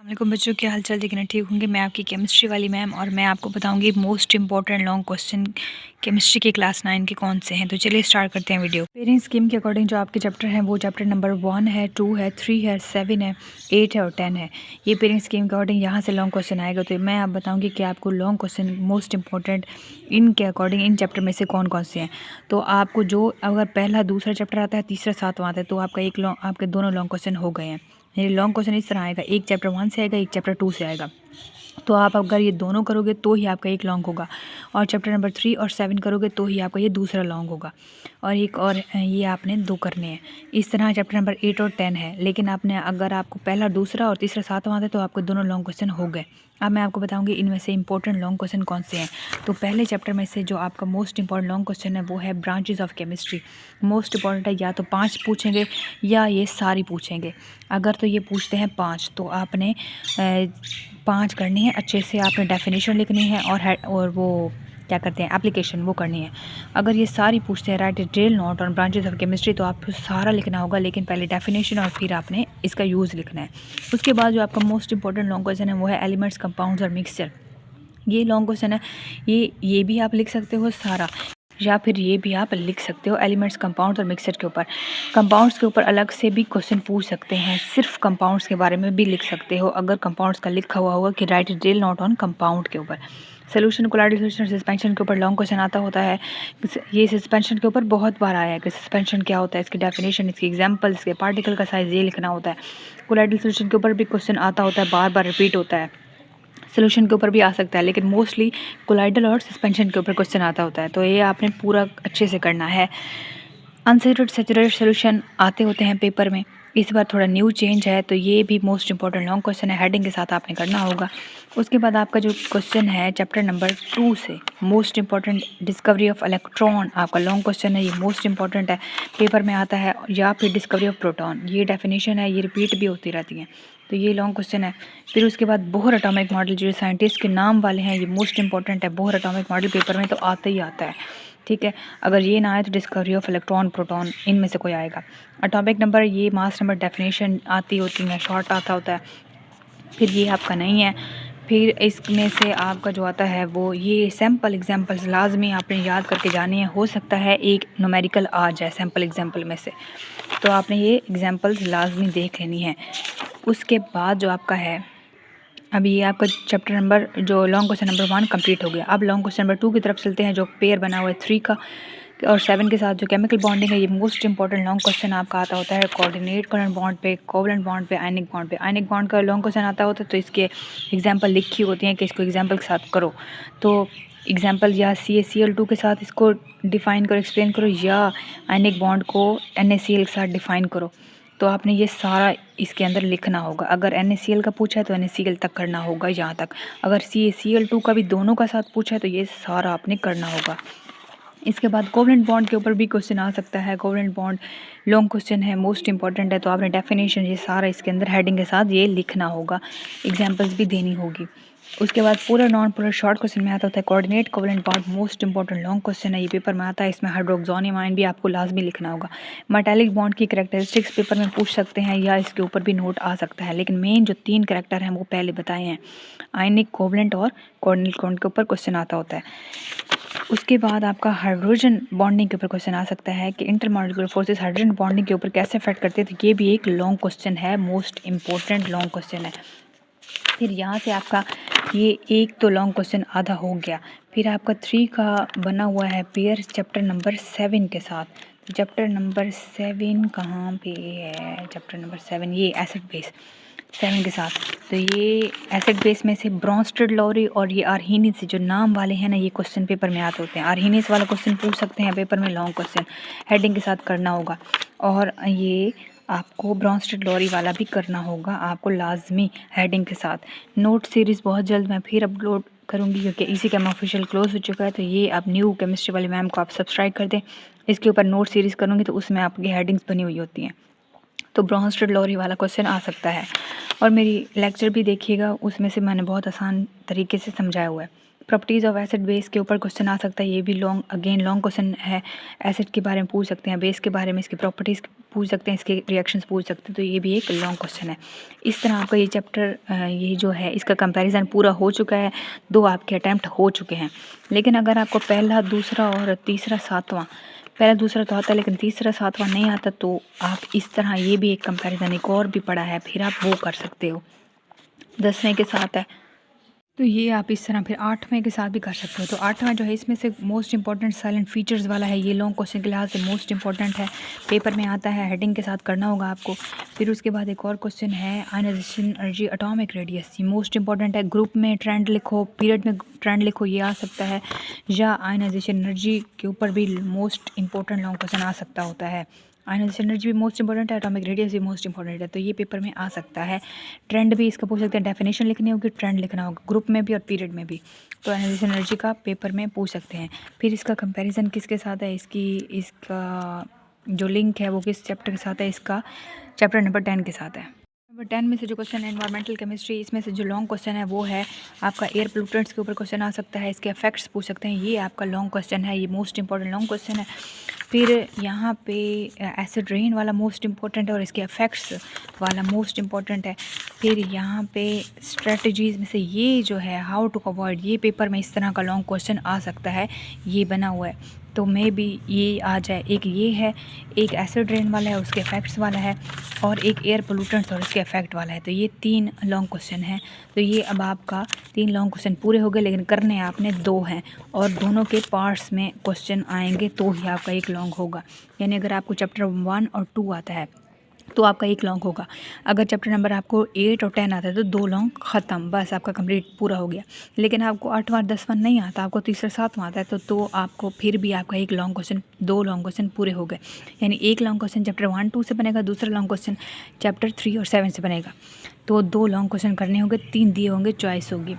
वालेकुम बच्चों, क्या हाल चाल? देखना ठीक होंगे। मैं आपकी केमिस्ट्री वाली मैम और मैं आपको बताऊंगी most important long question chemistry के क्लास 9 के कौन से हैं। तो चलिए स्टार्ट करते हैं वीडियो। पेयरिंग स्कीम के अकॉर्डिंग जो आपके चैप्टर हैं वो चैप्टर नंबर 1 है, 2 है, 3 है, 7 है, 8 है और 10 है। ये पेयरिंग स्कीम के अकॉर्डिंग यहाँ से लॉन्ग क्वेश्चन आएगा। तो मैं आप बताऊँगी कि आपको लॉन्ग क्वेश्चन मोस्ट इंपॉर्टेंट इनके अकॉर्डिंग इन चैप्टर में से कौन कौन से हैं। तो आपको जो अगर पहला दूसरा चैप्टर आता है, तीसरा सातवां आता है, तो आपके दोनों लॉन्ग क्वेश्चन हो गए हैं। मेरी लॉन्ग क्वेश्चन इस तरह आएगा, एक चैप्टर 1 से आएगा, एक चैप्टर 2 से आएगा। तो आप अगर ये दोनों करोगे तो ही आपका एक लॉन्ग होगा, और चैप्टर नंबर 3 और 7 करोगे तो ही आपका ये दूसरा लॉन्ग होगा, और एक और ये आपने 2 करने हैं। इस तरह चैप्टर नंबर 8 और 10 है, लेकिन आपने अगर आपको पहला दूसरा और तीसरा सातवां आता है तो आपके दोनों लॉन्ग क्वेश्चन हो गए। अब मैं आपको बताऊंगी इनमें से इंपॉर्टेंट लॉन्ग क्वेश्चन कौन से हैं। तो पहले चैप्टर में से जो आपका मोस्ट इंपॉर्टेंट लॉन्ग क्वेश्चन है वो है branches of chemistry. Most important है, या तो 5 पूछेंगे या ये सारी पूछेंगे। अगर तो ये पूछते हैं 5 तो आपने 5 करनी है अच्छे से, आपने डेफिनेशन लिखनी है और वो क्या करते हैं एप्लीकेशन वो करनी है। अगर ये सारी पूछते हैं right detail note on branches of chemistry तो आपको सारा लिखना होगा, लेकिन पहले डेफिनेशन और फिर आपने इसका यूज़ लिखना है। उसके बाद जो आपका मोस्ट इंपॉर्टेंट लॉन्ग क्वेश्चन है वो है एलिमेंट्स, कंपाउंड्स और मिक्सचर। ये लॉन्ग क्वेश्चन है, ये भी आप लिख सकते हो सारा, या फिर ये भी आप लिख सकते हो एलिमेंट्स, कंपाउंड्स और मिक्सचर के ऊपर। कंपाउंड्स के ऊपर अलग से भी क्वेश्चन पूछ सकते हैं, सिर्फ कंपाउंड्स के बारे में भी लिख सकते हो अगर कंपाउंड्स का लिखा हुआ होगा कि right detail note on compound के ऊपर। सोल्यूशन, कोलाइडल सोल्यूशन, सस्पेंशन के ऊपर लॉन्ग क्वेश्चन आता होता है। ये सस्पेंशन के ऊपर बहुत बार आया है कि सस्पेंशन क्या होता है, इसकी डेफिनेशन, इसकी एग्जांपल, इसके पार्टिकल का साइज, ये लिखना होता है। कोलाइडल सोल्यूशन के ऊपर भी क्वेश्चन आता होता है, बार बार रिपीट होता है। सोल्यूशन के ऊपर भी आ सकता है, लेकिन मोस्टली कोलाइडल और सस्पेंशन के ऊपर क्वेश्चन आता होता है। तो ये आपने पूरा अच्छे से करना है। अनसैचुरेटेड, सैचुरेटेड सोल्यूशन आते होते हैं पेपर में, इस बार थोड़ा न्यू चेंज है, तो ये भी मोस्ट इंपॉर्टेंट लॉन्ग क्वेश्चन है, हेडिंग के साथ आपने करना होगा। उसके बाद आपका जो क्वेश्चन है चैप्टर नंबर 2 से most important discovery of electron, आपका लॉन्ग क्वेश्चन है, ये मोस्ट इंपॉर्टेंट है, पेपर में आता है। या फिर डिस्कवरी ऑफ प्रोटॉन, ये डेफिनेशन है, ये रिपीट भी होती रहती है, तो ये लॉन्ग क्वेश्चन है। फिर उसके बाद बोहर एटॉमिक मॉडल, जो साइंटिस्ट के नाम वाले हैं, ये मोस्ट इंपॉर्टेंट है। बोहर एटॉमिक मॉडल पेपर में तो आता ही आता है, ठीक है। अगर ये ना आए तो डिस्कवरी ऑफ इलेक्ट्रॉन, प्रोटॉन, इनमें से कोई आएगा। एटॉमिक नंबर, ये मास नंबर डेफिनेशन आती होती है, शॉर्ट आता होता है, फिर ये आपका नहीं है। फिर इसमें से आपका जो आता है वो ये सैम्पल एग्जाम्पल्स लाजमी आपने याद करके जाने हैं। हो सकता है एक न्यूमेरिकल आ जाए सैम्पल एग्जाम्पल में से, तो आपने ये एग्जाम्पल्स लाजमी देख लेनी है। उसके बाद जो आपका है, अभी ये आपका चैप्टर नंबर जो लॉन्ग क्वेश्चन नंबर 1 कंप्लीट हो गया। अब लॉन्ग क्वेश्चन नंबर 2 की तरफ चलते हैं, जो पेयर बना हुआ है 3 का और 7 के साथ, जो केमिकल बॉन्डिंग है। ये मोस्ट इंपॉर्टेंट लॉन्ग क्वेश्चन आपका आता होता है कोऑर्डिनेट कोवेलेंट बॉन्ड पे, कोवेलेंट बॉन्ड पे, आयनिक बॉन्ड पे। आयनिक बॉन्ड का लॉन्ग क्वेश्चन आता होता है, तो इसके एग्जाम्पल लिखी होती हैं कि इसको एग्जाम्पल के साथ करो। तो एग्जाम्पल या CaCl2 के साथ इसको डिफ़ाइन करो, एक्सप्लेन करो, या आयनिक बॉन्ड को NaCl के साथ डिफ़ाइन करो। तो आपने ये सारा इसके अंदर लिखना होगा। अगर NaCl का पूछा है तो NaCl तक करना होगा, यहाँ तक। अगर CaCl2 का भी दोनों का साथ पूछा है तो ये सारा आपने करना होगा। इसके बाद कोवेलेंट बॉन्ड के ऊपर भी क्वेश्चन आ सकता है। कोवेलेंट बॉन्ड लॉन्ग क्वेश्चन है, मोस्ट इंपॉर्टेंट है, तो आपने डेफिनेशन ये सारा इसके अंदर हेडिंग के साथ ये लिखना होगा, एग्जांपल्स भी देनी होगी। उसके बाद polar non polar short question में आता होता है coordinate covalent bond, most important long question है, ये पेपर में आता है। इसमें हाइड्रोक्सोनियम आयन भी आपको लाजमी लिखना होगा। मेटालिक बॉन्ड की कैरेक्टरिस्टिक्स पेपर में पूछ सकते हैं, या इसके ऊपर भी नोट आ सकता है, लेकिन मेन जो 3 कैरेक्टर हैं वो पहले बताए हैं, आयनिक, कोवेलेंट और कोऑर्डिनेट बॉन्ड के ऊपर क्वेश्चन आता होता है। उसके बाद आपका हाइड्रोजन बॉन्डिंग के ऊपर क्वेश्चन आ सकता है कि इंटरमॉलिक्यूलर फोर्सेस हाइड्रोजन बॉन्डिंग के ऊपर कैसे इफेक्ट करते हैं, तो ये भी एक लॉन्ग क्वेश्चन है, मोस्ट इंपॉर्टेंट लॉन्ग क्वेश्चन है। फिर यहाँ से आपका ये एक तो लॉन्ग क्वेश्चन आधा हो गया। फिर आपका 3 का बना हुआ है पेयर चैप्टर नंबर 7 के साथ। तो चैप्टर नंबर 7 कहाँ पे है? चैप्टर नंबर 7 ये एसिड बेस 7 के साथ। तो ये एसिड बेस में से ब्रॉन्स्टेड लॉरी और ये आर्हीनिस से जो नाम वाले हैं ना, ये क्वेश्चन पेपर में आते होते हैं। आर्हीनिस वाला क्वेश्चन पूछ सकते हैं पेपर में, लॉन्ग क्वेश्चन हेडिंग के साथ करना होगा। और ये आपको ब्रॉन्स्टेड लॉरी वाला भी करना होगा आपको लाजमी हेडिंग के साथ। नोट सीरीज़ बहुत जल्द मैं फिर अपलोड करूँगी, क्योंकि इसी का ऑफिशियल क्लोज हो चुका है। तो ये आप न्यू केमिस्ट्री वाली मैम को आप सब्सक्राइब कर दें, इसके ऊपर नोट सीरीज़ करूँगी तो उसमें आपकी हेडिंग्स बनी हुई होती हैं। तो ब्रॉन्स्टेड लॉरी वाला क्वेश्चन आ सकता है। और मेरी लेक्चर भी देखिएगा, उसमें से मैंने बहुत आसान तरीके से समझाया हुआ है। प्रॉपर्टीज़ ऑफ एसिड बेस के ऊपर क्वेश्चन आ सकता है, ये भी लॉन्ग क्वेश्चन है। एसिड के बारे में पूछ सकते हैं, बेस के बारे में, इसकी प्रॉपर्टीज़ पूछ सकते हैं, इसके रिएक्शंस पूछ सकते हैं, तो ये भी एक लॉन्ग क्वेश्चन है। इस तरह आपका ये चैप्टर ये जो है इसका कंपैरिजन पूरा हो चुका है। 2 आपके अटैम्प्ट हो चुके हैं। लेकिन अगर आपको पहला, दूसरा और तीसरा, सातवां, पहला दूसरा तो आता है लेकिन तीसरा सातवां नहीं आता, तो आप इस तरह ये भी एक कंपैरिजन एक और भी पड़ा है, फिर आप वो कर सकते हो। 10वें के साथ है तो ये आप इस तरह फिर 8वें के साथ भी कर सकते हो। तो 8वां जो है इसमें से मोस्ट इंपॉर्टेंट साइलेंट फीचर्स वाला है, ये लॉन्ग क्वेश्चन के लिहाज से मोस्ट इंपॉर्टेंट है, पेपर में आता है, हेडिंग के साथ करना होगा आपको। फिर उसके बाद एक और क्वेश्चन है आयनाइजेशन एनर्जी एटॉमिक रेडियस, ये मोस्ट इंपॉर्टेंट है। ग्रुप में ट्रेंड लिखो, पीरियड में ट्रेंड लिखो, ये आ सकता है, या आयनाइजेशन एनर्जी के ऊपर भी मोस्ट इंपॉर्टेंट लॉन्ग क्वेश्चन आ सकता होता है। आयनाइजेशन एनर्जी भी मोस्ट इंपॉर्टेंट है, एटॉमिक रेडियस भी मोस्ट इंपॉर्टेंट है, तो ये पेपर में आ सकता है। ट्रेंड भी इसका पूछ सकते हैं, डेफिनेशन लिखनी होगी, ट्रेंड लिखना होगा, ग्रुप में भी और पीरियड में भी, तो आयनाइजेशन एनर्जी का पेपर में पूछ सकते हैं। फिर इसका कंपैरिजन किसके साथ है, इसका जो लिंक है वो किस चैप्टर के साथ है, इसका चैप्टर नंबर 10 के साथ है। नंबर 10 में से जो क्वेश्चन है एनवायरमेंटल केमिस्ट्री, इसमें से जो लॉन्ग क्वेश्चन है वो है आपका एयर पोल्यूटेंट्स के ऊपर क्वेश्चन आ सकता है, इसके इफेक्ट्स पूछ सकते हैं, ये आपका लॉन्ग क्वेश्चन है, ये मोस्ट इंपॉर्टेंट लॉन्ग क्वेश्चन है। फिर यहाँ पे एसिड रेन वाला मोस्ट इंपॉर्टेंट है और इसके इफेक्ट्स वाला मोस्ट इंपॉर्टेंट है। फिर यहाँ पे स्ट्रेटजीज़ में से ये जो है हाउ टू अवॉइड, ये पेपर में इस तरह का लॉन्ग क्वेश्चन आ सकता है, ये बना हुआ है, तो मे भी ये आ जाए। एक ये है, एक एसिड रेन वाला है, उसके इफेक्ट्स वाला है, और एक एयर पोल्यूटेंट्स और इसके इफेक्ट वाला है, तो ये 3 लॉन्ग क्वेश्चन हैं। तो ये अब आपका 3 लॉन्ग क्वेश्चन पूरे हो गए, लेकिन करने आपने 2 हैं, और दोनों के पार्ट्स में क्वेश्चन आएंगे तो ही आपका एक लॉन्ग होगा। यानी अगर आपको चैप्टर 1 और 2 आता है तो आपका एक लॉन्ग होगा, अगर चैप्टर नंबर आपको 8 और 10 आता है तो 2 लॉन्ग ख़त्म, बस आपका कंप्लीट पूरा हो गया। लेकिन आपको 8वां 10वां नहीं आता, आपको तीसरा 7वां आता है, तो आपको फिर भी आपका एक लॉन्ग क्वेश्चन, 2 लॉन्ग क्वेश्चन पूरे हो गए। यानी एक लॉन्ग क्वेश्चन चैप्टर 1 2 से बनेगा, दूसरा लॉन्ग क्वेश्चन चैप्टर 3 और 7 से बनेगा, तो 2 लॉन्ग क्वेश्चन करने होंगे, 3 दिए होंगे, चॉइस होगी।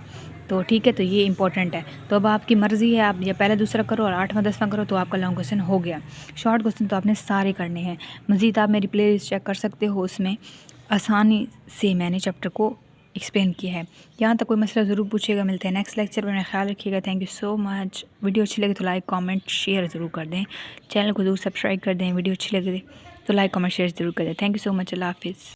तो ठीक है, तो ये इंपॉर्टेंट है। तो अब आपकी मर्ज़ी है, आप या पहला दूसरा करो और 8वां 10वां करो, तो आपका लॉन्ग क्वेश्चन हो गया। शॉर्ट क्वेश्चन तो आपने सारे करने हैं। मज़ीद आप मेरी प्ले लिस्ट चेक कर सकते हो, उसमें आसानी से मैंने चैप्टर को एक्सप्लेन किया है। यहाँ तक कोई मसला ज़रूर पूछिएगा। मिलते हैं नेक्स्ट लेक्चर में, ख्याल रखिएगा। Thank you so much. Video अच्छी लगे तो लाइक कमेंट शेयर ज़रूर कर दें, चैनल को ज़रूर सब्सक्राइब कर दें। वीडियो अच्छी लगे तो लाइक कमेंट शेयर ज़रूर कर दें। Thank you so much. Allah हाफिज़।